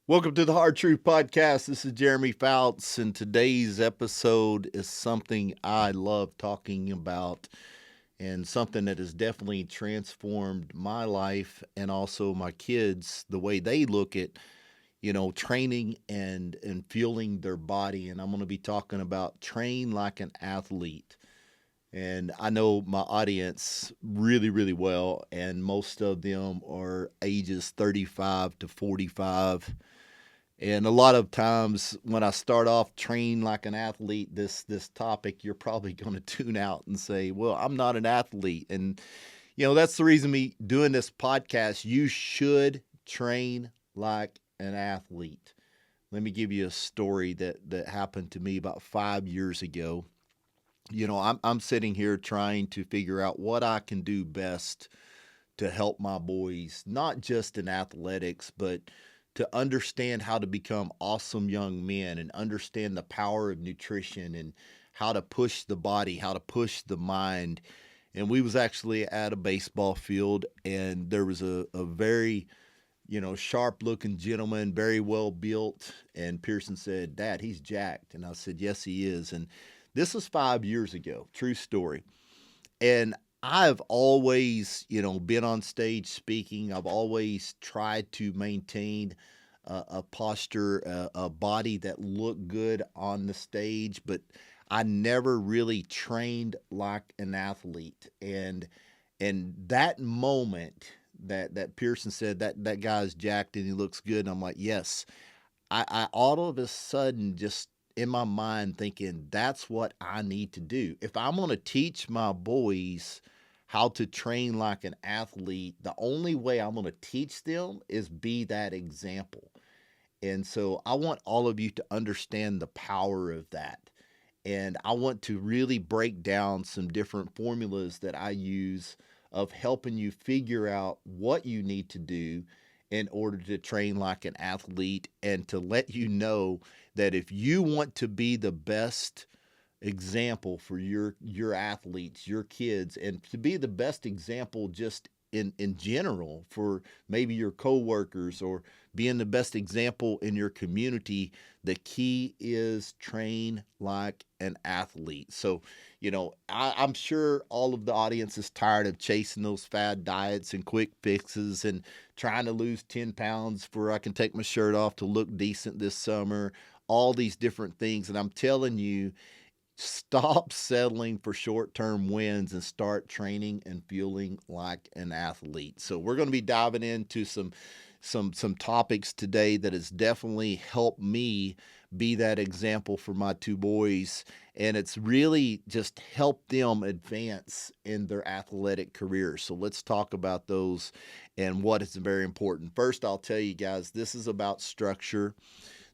Welcome to the Hard Truth Podcast. This is Jeremy Fouts, and today's episode is something I love talking about and something that has definitely transformed my life and also my kids, the way they look at, training and fueling their body. And I'm going to be talking about train like an athlete. And I know my audience really, really well, and most of them are ages 35 to 45. And a lot of times when I start off train like an athlete, this topic, you're probably going to tune out and say, "Well, I'm not an athlete." And that's the reason me doing this podcast. You should train like an athlete. Let me give you a story that happened to me about 5 years ago. I'm sitting here trying to figure out what I can do best to help my boys, not just in athletics, but to understand how to become awesome young men and understand the power of nutrition and how to push the body, how to push the mind. And we was actually at a baseball field, and there was a very, sharp looking gentleman, very well built. And Pearson said, "Dad, he's jacked." And I said, "Yes, he is." And this was 5 years ago, true story. And I've always, been on stage speaking. I've always tried to maintain a posture, a body that looked good on the stage, but I never really trained like an athlete. And that moment that Pearson said that guy's jacked and he looks good, and I'm like, yes, I all of a sudden just in my mind thinking that's what I need to do. If I'm going to teach my boys how to train like an athlete, the only way I'm going to teach them is be that example. And so I want all of you to understand the power of that. And I want to really break down some different formulas that I use of helping you figure out what you need to do in order to train like an athlete, and to let you know that if you want to be the best example for your athletes, your kids, and to be the best example just in general for maybe your coworkers, or being the best example in your community, the key is train like an athlete. So, I'm sure all of the audience is tired of chasing those fad diets and quick fixes and trying to lose 10 pounds for I can take my shirt off to look decent this summer, all these different things. And I'm telling you, stop settling for short-term wins and start training and feeling like an athlete. So we're going to be diving into some topics today that has definitely helped me be that example for my two boys, and it's really just helped them advance in their athletic careers. So let's talk about those and what is very important. First, I'll tell you guys, this is about structure.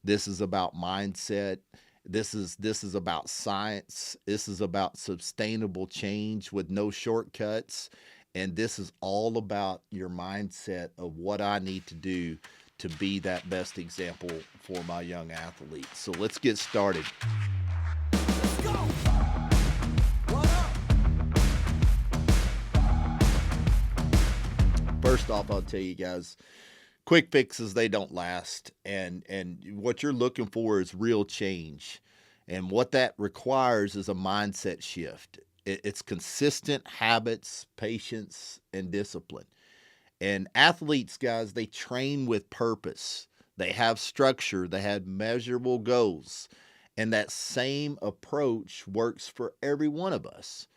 This is about mindset. This is about science. This is about sustainable change with no shortcuts. And this is all about your mindset of what I need to do to be that best example for my young athletes. So let's get started. Let's go. First off, I'll tell you guys, quick fixes, they don't last, and what you're looking for is real change. And what that requires is a mindset shift. It's consistent habits, patience, and discipline. And athletes, guys, they train with purpose. They have structure, they have measurable goals. And that same approach works for every one of us.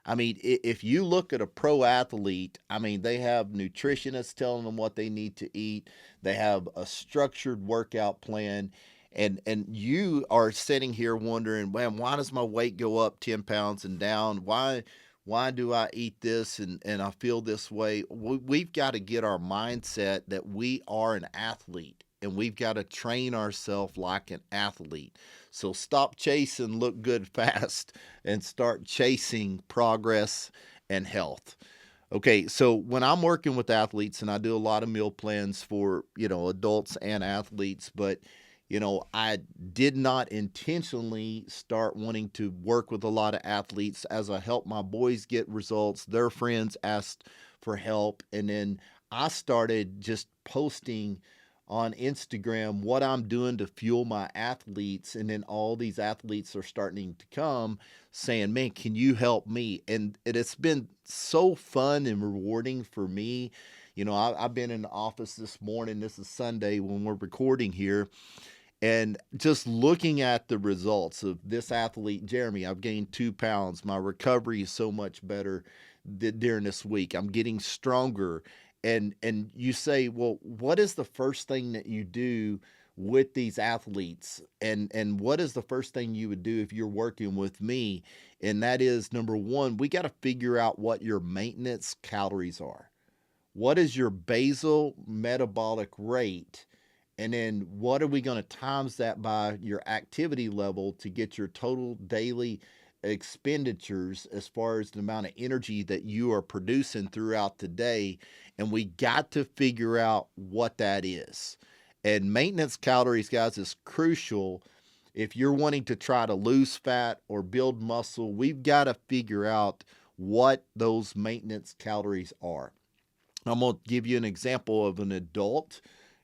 I mean, if you look at a pro athlete, I mean, they have nutritionists telling them what they need to eat. They have a structured workout plan. And you are sitting here wondering, man, why does my weight go up 10 pounds and down? Why do I eat this and I feel this way? We've got to get our mindset that we are an athlete, and we've got to train ourselves like an athlete. So stop chasing look good fast and start chasing progress and health. Okay, so when I'm working with athletes, and I do a lot of meal plans for, adults and athletes, but I did not intentionally start wanting to work with a lot of athletes. As I helped my boys get results, their friends asked for help, and then I started just posting on Instagram what I'm doing to fuel my athletes. And then all these athletes are starting to come saying, man, can you help me? And it's been so fun and rewarding for me. I've been in the office this morning. This is Sunday when we're recording here. And just looking at the results of this athlete, Jeremy, I've gained 2 pounds. My recovery is so much better during this week. I'm getting stronger. And you say, well, what is the first thing that you do with these athletes? And what is the first thing you would do if you're working with me? And that is, number one, we got to figure out what your maintenance calories are. What is your basal metabolic rate? And then what are we going to times that by your activity level to get your total daily expenditures as far as the amount of energy that you are producing throughout the day? And we got to figure out what that is. And maintenance calories, guys, is crucial. If you're wanting to try to lose fat or build muscle, we've got to figure out what those maintenance calories are. I'm going to give you an example of an adult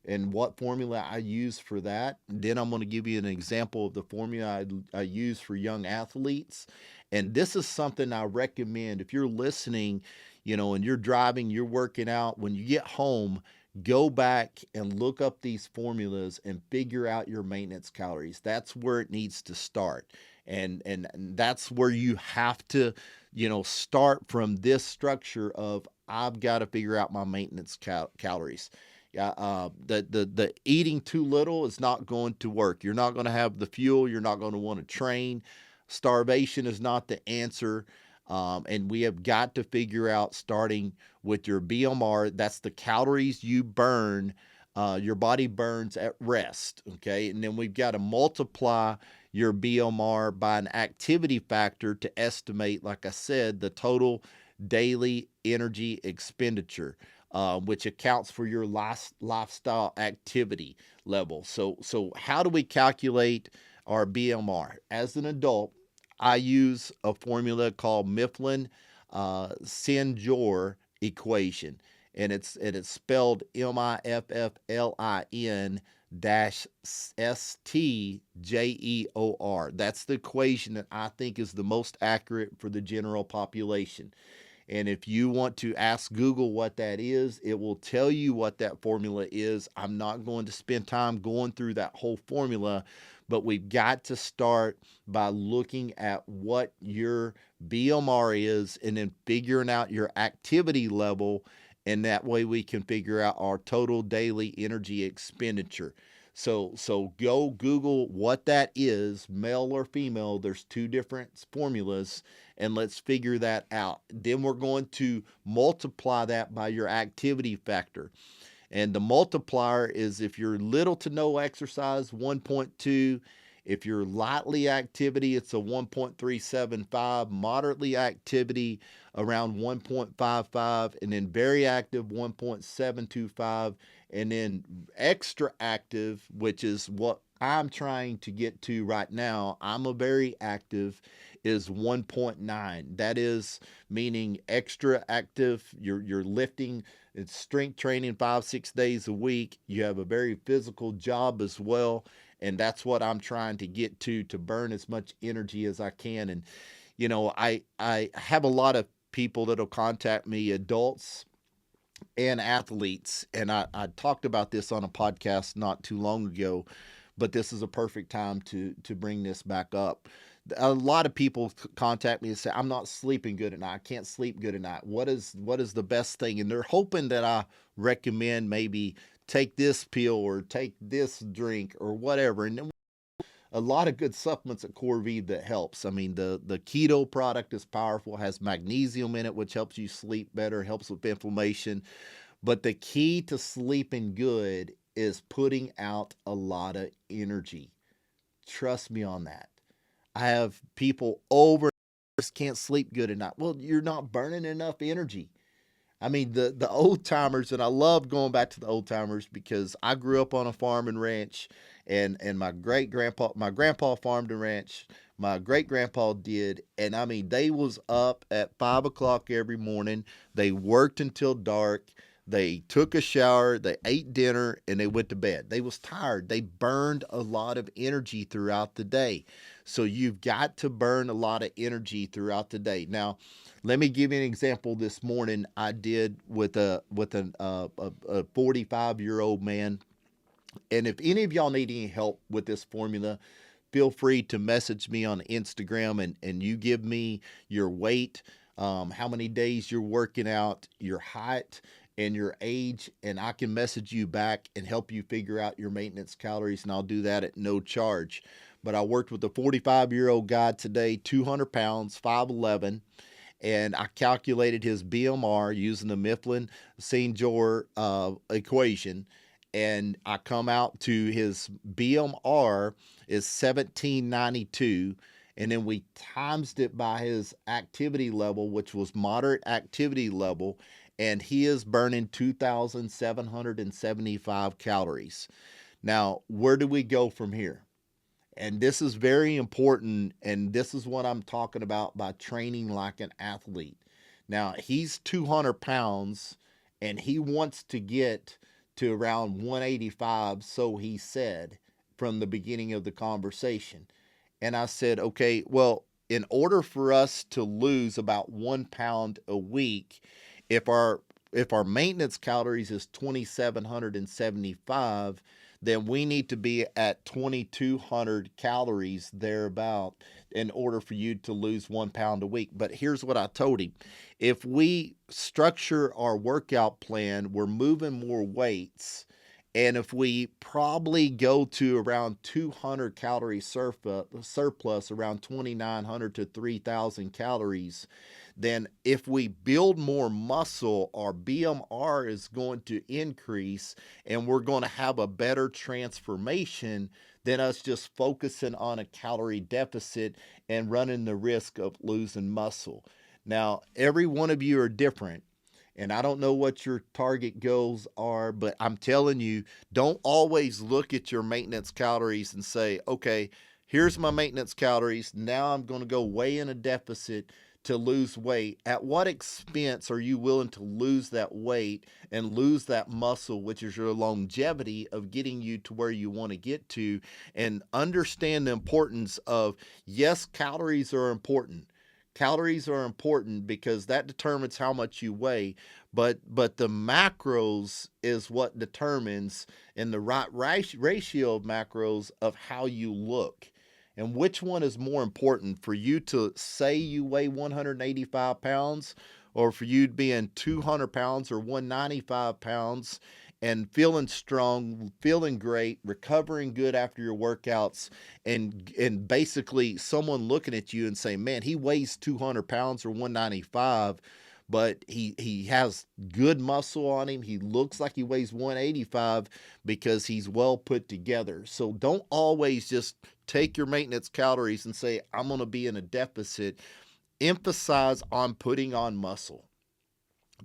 and what formula I use for that. And then I'm going to give you an example of the formula I use for young athletes. And this is something I recommend if you're listening, and you're driving, you're working out, when you get home, go back and look up these formulas and figure out your maintenance calories. That's where it needs to start. And that's where you have to, start from this structure of I've got to figure out my maintenance calories. Yeah, the eating too little is not going to work. You're not going to have the fuel. You're not going to want to train. Starvation is not the answer. And we have got to figure out, starting with your BMR, that's the calories you burn, your body burns at rest. Okay. And then we've got to multiply your BMR by an activity factor to estimate, like I said, the total daily energy expenditure. Which accounts for your lifestyle activity level. So how do we calculate our BMR? As an adult, I use a formula called Mifflin-Sengor equation, and it's spelled Mifflin dash STJEOR. That's the equation that I think is the most accurate for the general population. And if you want to ask Google what that is, it will tell you what that formula is. I'm not going to spend time going through that whole formula, but we've got to start by looking at what your BMR is and then figuring out your activity level. And that way we can figure out our total daily energy expenditure. So go Google what that is, male or female. There's two different formulas, and let's figure that out. Then we're going to multiply that by your activity factor. And the multiplier is, if you're little to no exercise, 1.2. If you're lightly activity, it's a 1.375. Moderately activity, around 1.55. And then very active, 1.725. And then extra active, which is what I'm trying to get to right now, I'm a very active, is 1.9. That is meaning extra active. You're lifting, it's strength training 5-6 days a week. You have a very physical job as well. And that's what I'm trying to get to burn as much energy as I can. And, I have a lot of people that'll contact me, adults and athletes. And I talked about this on a podcast not too long ago, but this is a perfect time to bring this back up. A lot of people contact me and say, I'm not sleeping good at night. I can't sleep good at night. What is the best thing? And they're hoping that I recommend maybe take this pill or take this drink or whatever. And then a lot of good supplements at Corvive that helps. I mean, the keto product is powerful, has magnesium in it, which helps you sleep better, helps with inflammation. But the key to sleeping good is putting out a lot of energy. Trust me on that. I have people over just can't sleep good at night. Well, you're not burning enough energy. I mean, the old timers, and I love going back to the old timers because I grew up on a farm and ranch, and my grandpa farmed and ranch, my great grandpa did, and I mean, they was up at 5 o'clock every morning. They worked until dark. They took a shower, they ate dinner, and they went to bed. They was tired. They burned a lot of energy throughout the day. So you've got to burn a lot of energy throughout the day. Now, let me give you an example. This morning, I did with a 45-year-old man. And if any of y'all need any help with this formula, feel free to message me on Instagram, and you give me your weight, how many days you're working out, your height, and your age, and I can message you back and help you figure out your maintenance calories, and I'll do that at no charge. But I worked with a 45-year-old guy today, 200 pounds, 5'11", and I calculated his BMR using the Mifflin St. George equation, and I come out to his BMR is 1792, and then we times it by his activity level, which was moderate activity level, and he is burning 2,775 calories. Now, where do we go from here? And this is very important, and this is what I'm talking about by training like an athlete. Now, he's 200 pounds, and he wants to get to around 185, so he said from the beginning of the conversation. And I said, okay, well, in order for us to lose about 1 pound a week, if our if our maintenance calories is 2,775, then we need to be at 2,200 calories thereabout in order for you to lose 1 pound a week. But here's what I told him: if we structure our workout plan, we're moving more weights. And if we probably go to around 200 calorie surplus, around 2,900 to 3,000 calories, then if we build more muscle, our BMR is going to increase, and we're going to have a better transformation than us just focusing on a calorie deficit and running the risk of losing muscle. Now, every one of you are different, and I don't know what your target goals are, but I'm telling you, don't always look at your maintenance calories and say, okay, here's my maintenance calories. Now I'm going to go way in a deficit to lose weight. At what expense are you willing to lose that weight and lose that muscle, which is your longevity of getting you to where you want to get to? And understand the importance of, yes, calories are important. Calories are important because that determines how much you weigh, but the macros is what determines, in the right ratio of macros, of how you look. And which one is more important, for you to say you weigh 185 pounds, or for you to be in 200 pounds or 195 pounds and feeling strong, feeling great, recovering good after your workouts, and basically someone looking at you and saying, man, he weighs 200 pounds or 195, but he has good muscle on him. He looks like he weighs 185 because he's well put together. So don't always just take your maintenance calories and say, I'm going to be in a deficit. Emphasize on putting on muscle.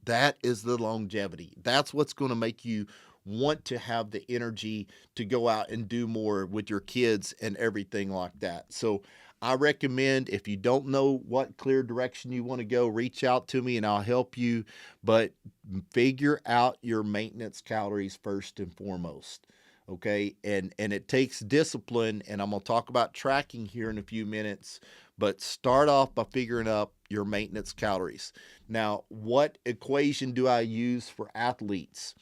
That is the longevity. That's what's going to make you want to have the energy to go out and do more with your kids and everything like that. So I recommend, if you don't know what clear direction you want to go, reach out to me and I'll help you. But figure out your maintenance calories first and foremost. Okay. And it takes discipline. And I'm going to talk about tracking here in a few minutes. But start off by figuring out your maintenance calories. Now, what equation do I use for athletes?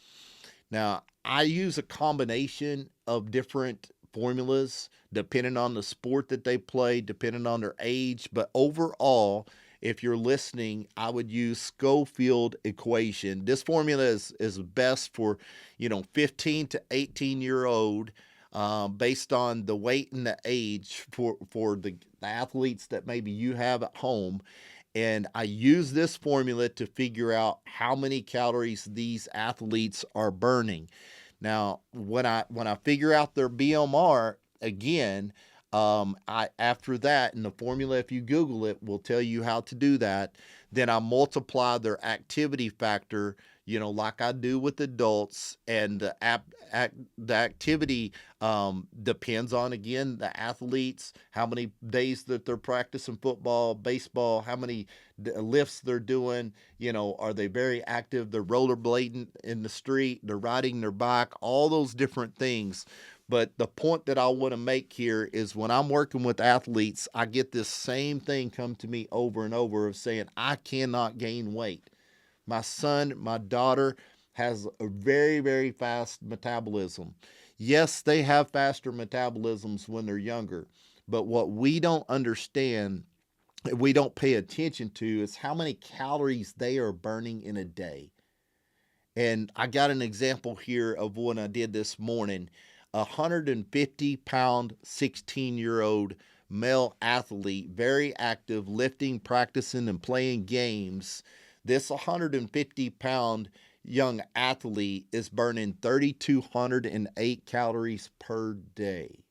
Now, I use a combination of different formulas depending on the sport that they play, depending on their age. But overall, if you're listening, I would use Schofield equation. This formula is best for, 15 to 18-year-old, based on the weight and the age for the athletes that maybe you have at home. And I use this formula to figure out how many calories these athletes are burning. Now, when I figure out their BMR, again, I after that, and the formula, if you Google it, will tell you how to do that. Then I multiply their activity factor like I do with adults. And the activity depends on, again, the athletes, how many days that they're practicing football, baseball, how many lifts they're doing. Are they very active? They're rollerblading in the street, they're riding their bike, all those different things. But the point that I want to make here is when I'm working with athletes, I get this same thing come to me over and over of saying, I cannot gain weight. My son, my daughter has a very, very fast metabolism. Yes, they have faster metabolisms when they're younger, but what we don't understand, we don't pay attention to, is how many calories they are burning in a day. And I got an example here of what I did this morning. 150-pound, 16-year-old male athlete, very active, lifting, practicing, and playing games. This 150-pound young athlete is burning 3,208 calories per day.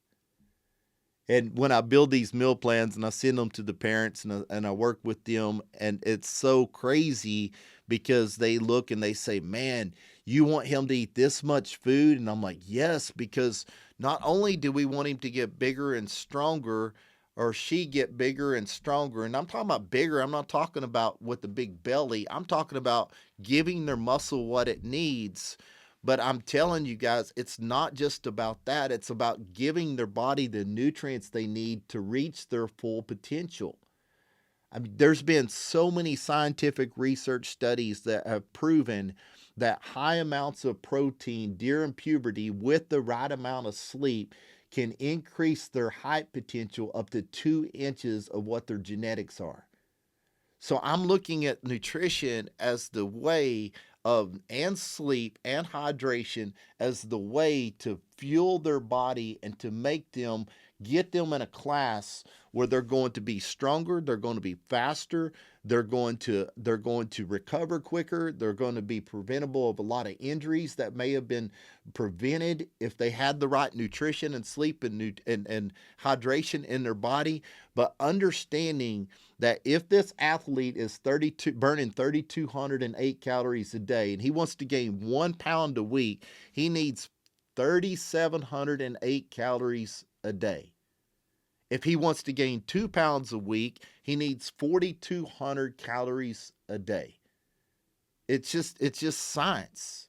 And when I build these meal plans and I send them to the parents, and I work with them, and it's so crazy because they look and they say, man, you want him to eat this much food? And I'm like, yes, because not only do we want him to get bigger and stronger, or she get bigger and stronger, and I'm talking about bigger, I'm not talking about with the big belly, I'm talking about giving their muscle what it needs. But I'm telling you guys, it's not just about that. It's about giving their body the nutrients they need to reach their full potential. I mean, there's been so many scientific research studies that have proven that high amounts of protein during puberty with the right amount of sleep can increase their height potential up to 2 inches of what their genetics are. So I'm looking at nutrition as the way of, and sleep and hydration as the way to fuel their body and to make them, get them in a class where they're going to be stronger, they're going to be faster, they're going to recover quicker, they're going to be preventable of a lot of injuries that may have been prevented if they had the right nutrition and sleep and hydration in their body. But understanding that if this athlete is burning 3,208 calories a day and he wants to gain 1 pound a week, he needs 3,708 calories a day. If he wants to gain 2 pounds a week, he needs 4,200 calories a day. It's just science.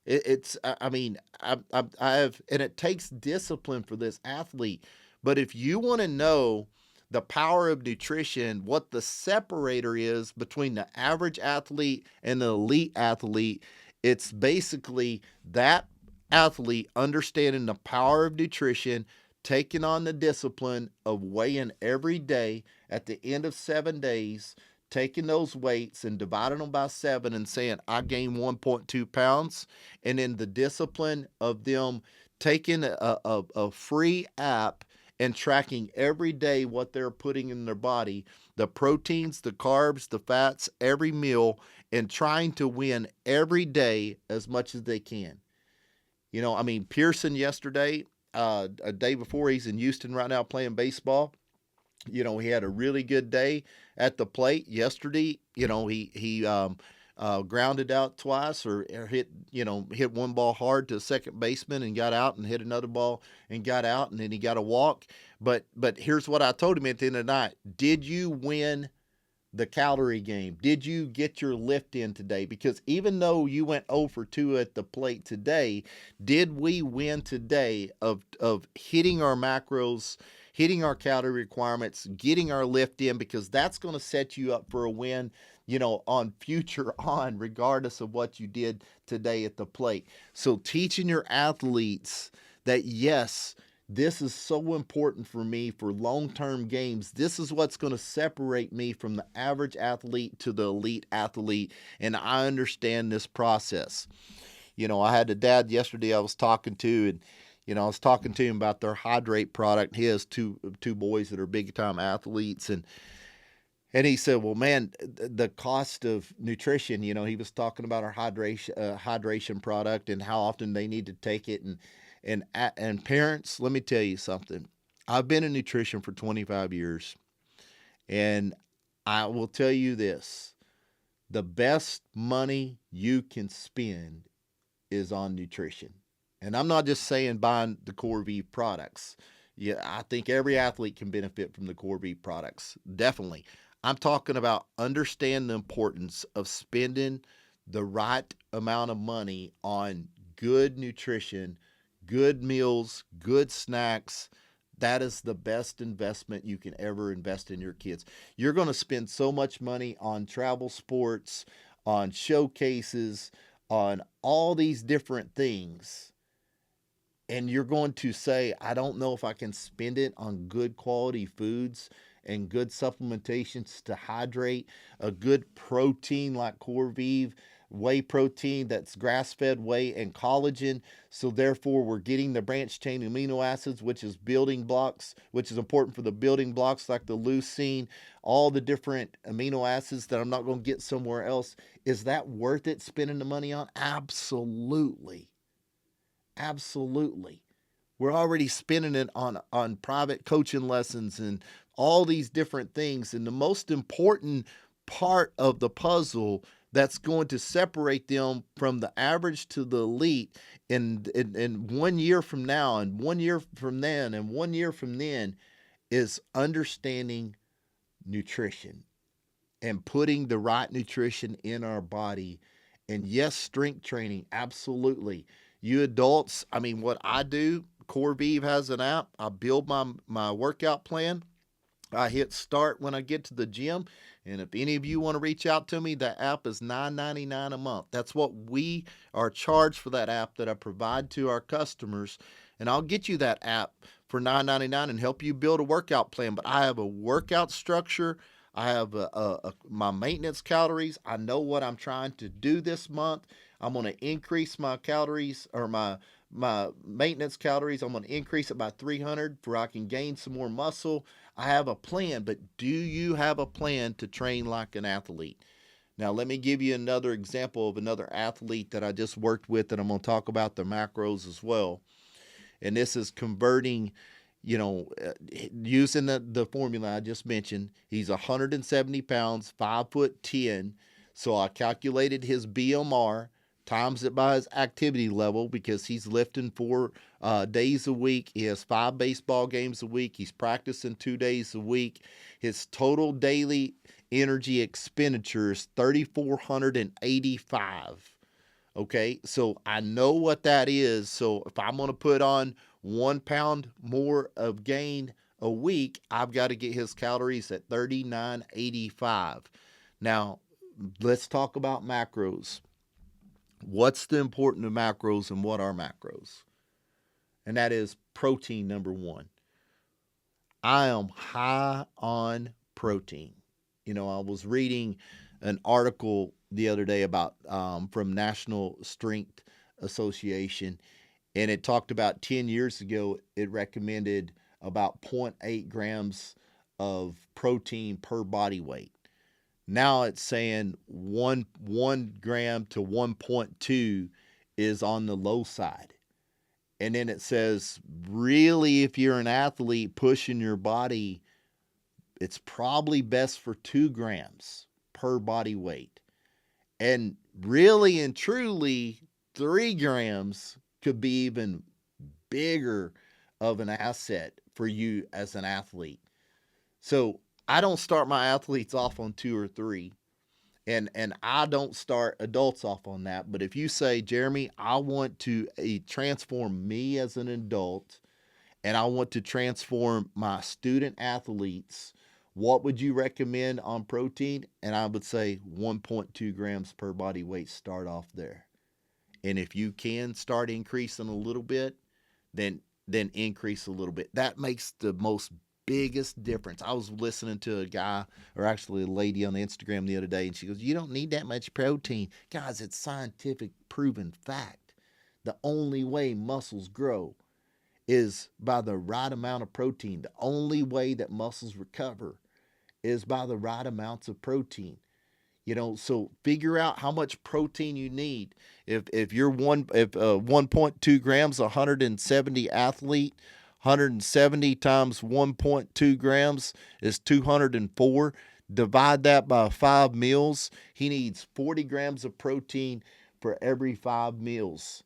It's I mean I have, and it takes discipline for this athlete. But if you want to know the power of nutrition, what the separator is between the average athlete and the elite athlete, it's basically that athlete understanding the power of nutrition, taking on the discipline of weighing every day at the end of 7 days, taking those weights and dividing them by 7 and saying, I gained 1.2 pounds. And then the discipline of them taking a free app and tracking every day what they're putting in their body, the proteins, the carbs, the fats, every meal, and trying to win every day as much as they can. I mean, Pearson yesterday, a day before, he's in Houston right now playing baseball. He had a really good day at the plate yesterday. He grounded out twice, or hit one ball hard to second baseman and got out, and hit another ball and got out, and then he got a walk. But here's what I told him at the end of the night: did you win the calorie game? Did you get your lift in today? Because even though you went 0 for 2 at the plate today, did we win today of hitting our macros, hitting our calorie requirements, getting our lift in? Because that's going to set you up for a win, on future on, regardless of what you did today at the plate. So teaching your athletes that, yes, this is so important for me for long-term games. This is what's going to separate me from the average athlete to the elite athlete, and I understand this process. I had a dad yesterday I was talking to, and I was talking to him about their Hydrate product. He has two boys that are big-time athletes, and he said, well, man, the cost of nutrition, he was talking about our hydration product and how often they need to take it. And parents, let me tell you something. I've been in nutrition for 25 years, and I will tell you this. The best money you can spend is on nutrition. And I'm not just saying buying the Core V products. Yeah, I think every athlete can benefit from the Core V products. Definitely. I'm talking about understand the importance of spending the right amount of money on good nutrition, good meals, good snacks. That is the best investment you can ever invest in your kids. You're going to spend so much money on travel sports, on showcases, on all these different things, and you're going to say, I don't know if I can spend it on good quality foods and good supplementations to hydrate, a good protein like Corvive, whey protein that's grass fed whey and collagen. So, therefore, we're getting the branch chain amino acids, which is building blocks, which is important for the building blocks like the leucine, all the different amino acids that I'm not going to get somewhere else. Is that worth it spending the money on? Absolutely. Absolutely. We're already spending it on private coaching lessons and all these different things. And the most important part of the puzzle that's going to separate them from the average to the elite in 1 year from now and 1 year from then and 1 year from then is understanding nutrition and putting the right nutrition in our body. And yes, strength training, absolutely. You adults, I mean, what I do, Core Vive has an app. I build my workout plan. I hit start when I get to the gym. And if any of you want to reach out to me, that app is $9.99 a month. That's what we are charged for that app that I provide to our customers. And I'll get you that app for $9.99 and help you build a workout plan. But I have a workout structure. I have my maintenance calories. I know what I'm trying to do this month. I'm going to increase my calories or my maintenance calories. I'm going to increase it by 300 for I can gain some more muscle. I have a plan, but do you have a plan to train like an athlete? Now, let me give you another example of another athlete that I just worked with, and I'm going to talk about the macros as well. And this is converting, you know, using the formula I just mentioned. He's 170 pounds, 5'10". So I calculated his BMR, times it by his activity level because he's lifting 4 days a week. He has 5 baseball games a week. He's practicing 2 days a week. His total daily energy expenditure is 3,485. Okay, so I know what that is. So if I'm going to put on 1 pound more of gain a week, I've got to get his calories at 3,985. Now, let's talk about macros. What's the important of macros and what are macros? And that is protein, number one. I am high on protein. You know, I was reading an article the other day about from National Strength Association, and it talked about 10 years ago, it recommended about zero point 0.8 grams of protein per body weight. Now it's saying one gram to 1.2 is on the low side. And then it says, really, if you're an athlete pushing your body, it's probably best for 2 grams per body weight. And really and truly, 3 grams could be even bigger of an asset for you as an athlete. So I don't start my athletes off on 2 or 3. And I don't start adults off on that. But if you say, Jeremy, I want to transform me as an adult and I want to transform my student athletes, what would you recommend on protein? And I would say 1.2 grams per body weight, start off there. And if you can start increasing a little bit, then increase a little bit. That makes the most biggest difference. I was listening to a guy, or actually a lady on Instagram the other day, and she goes, "You don't need that much protein." Guys, it's scientific proven fact. The only way muscles grow is by the right amount of protein. The only way that muscles recover is by the right amounts of protein. You know, so figure out how much protein you need. If you're 1.2 grams, 170 athlete, 170 times 1.2 grams is 204. Divide that by 5 meals. He needs 40 grams of protein for every 5 meals.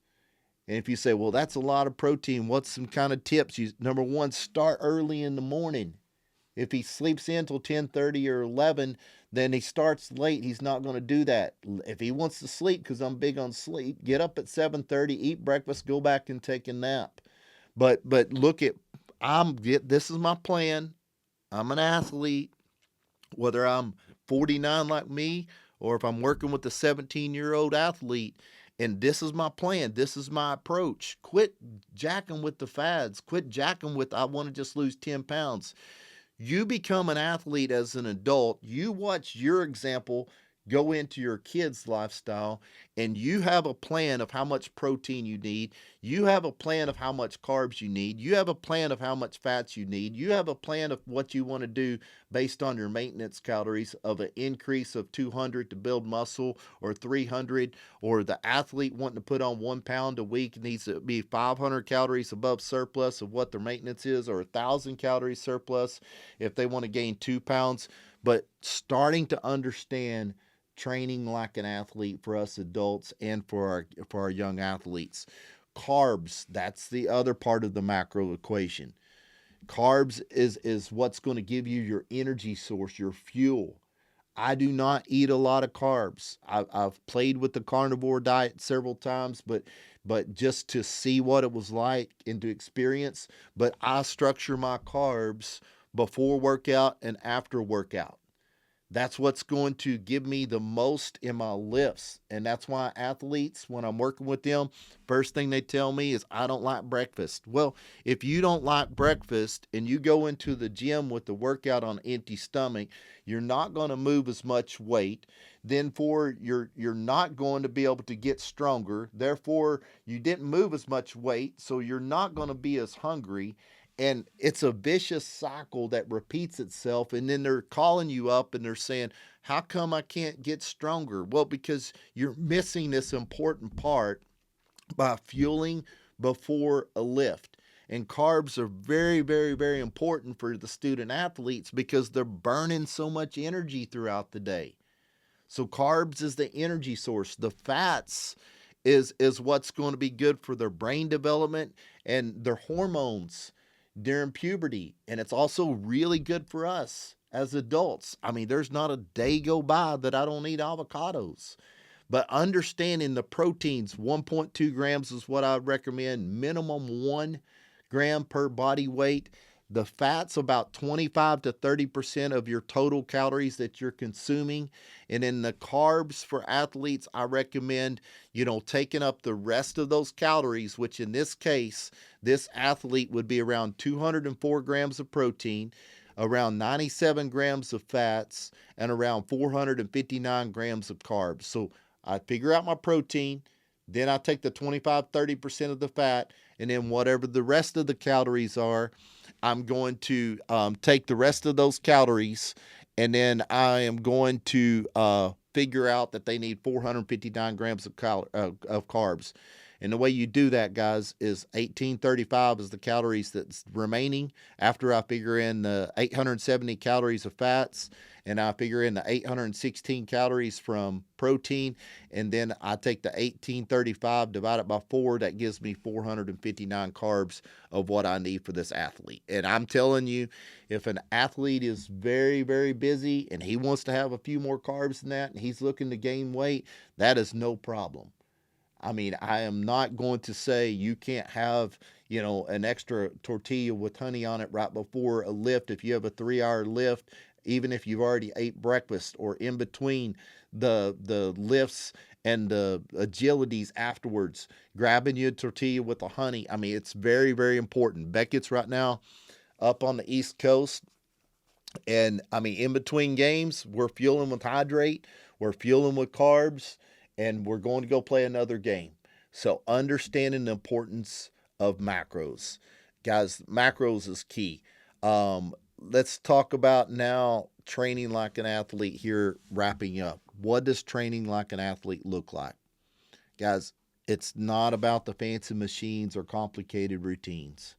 And if you say, well, that's a lot of protein, what's some kind of tips? Number one, start early in the morning. If he sleeps in till 10:30 or 11, then he starts late. He's not going to do that. If he wants to sleep, because I'm big on sleep, get up at 7:30, eat breakfast, go back and take a nap. But look at this is my plan. I'm an athlete, whether I'm 49 like me or if I'm working with a 17-year-old athlete. And this is my plan. This is my approach. Quit jacking with the fads. Quit jacking with, I want to just lose 10 pounds. You become an athlete as an adult. You watch your example go into your kids' lifestyle, and you have a plan of how much protein you need. You have a plan of how much carbs you need. You have a plan of how much fats you need. You have a plan of what you want to do based on your maintenance calories of an increase of 200 to build muscle, or 300, or the athlete wanting to put on 1 pound a week needs to be 500 calories above surplus of what their maintenance is, or 1,000 calories surplus if they want to gain 2 pounds. But starting to understand training like an athlete for us adults and for our young athletes. Carbs, that's the other part of the macro equation. Carbs is what's going to give you your energy source, your fuel. I do not eat a lot of carbs. I've played with the carnivore diet several times, but just to see what it was like and to experience. But I structure my carbs before workout and after workout. That's what's going to give me the most in my lifts. And that's why athletes, when I'm working with them, first thing they tell me is, I don't like breakfast. Well, if you don't like breakfast and you go into the gym with the workout on empty stomach, you're not going to move as much weight. Then you're not going to be able to get stronger. Therefore, you didn't move as much weight, so you're not going to be as hungry, and it's a vicious cycle that repeats itself. And then they're calling you up and they're saying, how come I can't get stronger? Well, because you're missing this important part by fueling before a lift. And carbs are very, very, very important for the student athletes because they're burning so much energy throughout the day. So carbs is the energy source. The fats is what's going to be good for their brain development and their hormones during puberty. And it's also really good for us as adults. I mean, there's not a day go by that I don't eat avocados. But understanding the proteins, 1.2 grams is what I recommend, minimum 1 gram per body weight. The fats, about 25 to 30% of your total calories that you're consuming. And then the carbs for athletes, I recommend, taking up the rest of those calories, which in this case, this athlete would be around 204 grams of protein, around 97 grams of fats, and around 459 grams of carbs. So I figure out my protein, then I take the 25-30% of the fat, and then whatever the rest of the calories are, I'm going to take the rest of those calories, and then I am going to figure out that they need 459 grams of carbs. And the way you do that, guys, is 1835 is the calories that's remaining after I figure in the 870 calories of fats, and I figure in the 816 calories from protein, and then I take the 1835, divide it by 4, that gives me 459 carbs of what I need for this athlete. And I'm telling you, if an athlete is very, very busy and he wants to have a few more carbs than that and he's looking to gain weight, that is no problem. I mean, I am not going to say you can't have, an extra tortilla with honey on it right before a lift if you have a 3-hour lift, even if you've already ate breakfast, or in between the lifts and the agilities afterwards, grabbing you a tortilla with the honey. I mean, it's very, very important. Beckett's right now up on the East Coast. And I mean, in between games, we're fueling with hydrate, we're fueling with carbs, and we're going to go play another game. So, understanding the importance of macros. Guys, macros is key. Let's talk about now training like an athlete here, wrapping up. What does training like an athlete look like? Guys, it's not about the fancy machines or complicated routines.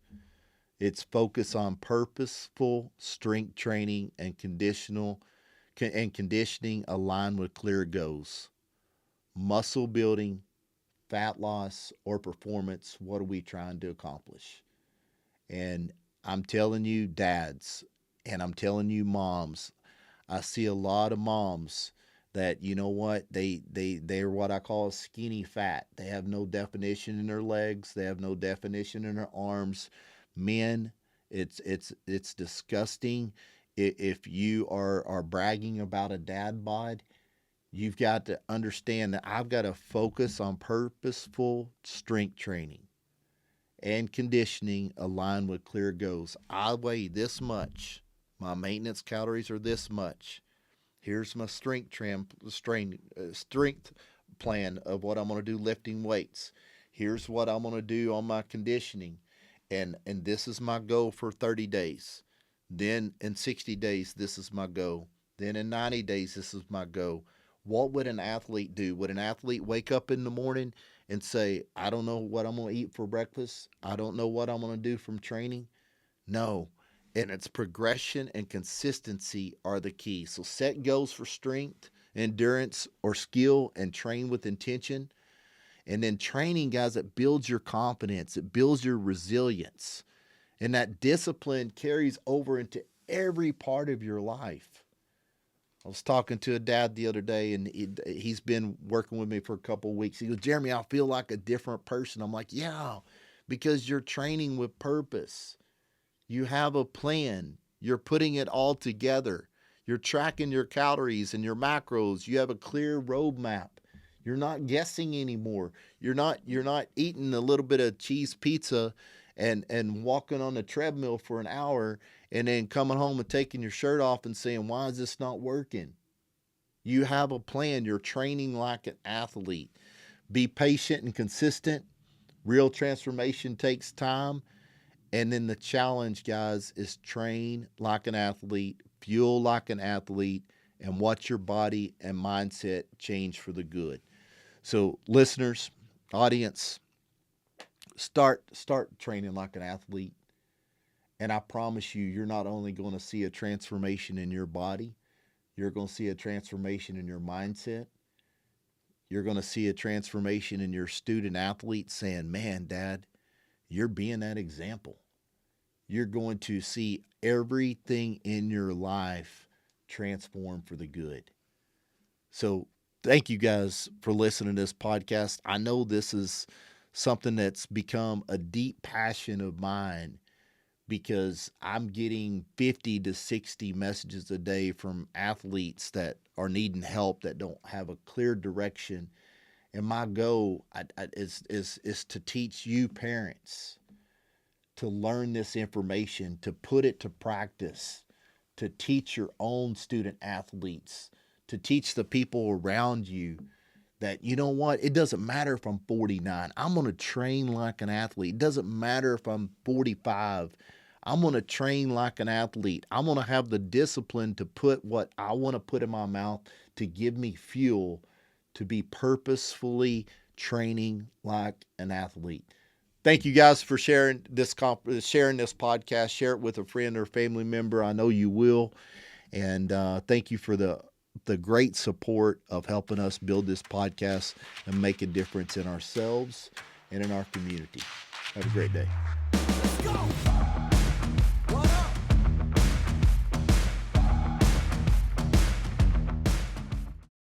It's focused on purposeful strength training and and conditioning aligned with clear goals. Muscle building, fat loss, or performance, what are we trying to accomplish? And I'm telling you, dads, and I'm telling you, moms, I see a lot of moms that, you know what, they're what I call skinny fat. They have no definition in their legs, they have no definition in their arms. Men, it's disgusting. If you are bragging about a dad bod, you've got to understand that I've got to focus on purposeful strength training and conditioning aligned with clear goals. I weigh this much. My maintenance calories are this much. Here's my strength plan of what I'm going to do lifting weights. Here's what I'm going to do on my conditioning, and this is my goal for 30 days. Then in 60 days, this is my goal. Then in 90 days, this is my goal. What would an athlete do? Would an athlete wake up in the morning and say, I don't know what I'm going to eat for breakfast? I don't know what I'm going to do from training? No. And it's progression and consistency are the key. So set goals for strength, endurance, or skill and train with intention. And then training, guys, it builds your confidence, it builds your resilience. And that discipline carries over into every part of your life. I was talking to a dad the other day, and he's been working with me for a couple of weeks. He goes, Jeremy, I feel like a different person. I'm like, yeah, because you're training with purpose. You have a plan. You're putting it all together. You're tracking your calories and your macros. You have a clear roadmap. You're not guessing anymore. You're not eating a little bit of cheese pizza and walking on the treadmill for an hour and then coming home and taking your shirt off and saying, why is this not working? You have a plan. You're training like an athlete. Be patient and consistent. Real transformation takes time. And then the challenge, guys, is train like an athlete, fuel like an athlete, and watch your body and mindset change for the good. So, listeners, audience, start training like an athlete. And I promise you, you're not only going to see a transformation in your body, you're going to see a transformation in your mindset. You're going to see a transformation in your student athletes saying, man, Dad, you're being that example. You're going to see everything in your life transform for the good. So thank you guys for listening to this podcast. I know this is something that's become a deep passion of mine because I'm getting 50 to 60 messages a day from athletes that are needing help, that don't have a clear direction. And my goal is to teach you parents to learn this information, to put it to practice, to teach your own student athletes, to teach the people around you that, you know what, it doesn't matter if I'm 49. I'm going to train like an athlete. It doesn't matter if I'm 45. I'm going to train like an athlete. I'm going to have the discipline to put what I want to put in my mouth to give me fuel to be purposefully training like an athlete. Thank you guys for sharing this podcast. Share it with a friend or family member. I know you will. And thank you for the great support of helping us build this podcast and make a difference in ourselves and in our community. Have a great day. Let's go.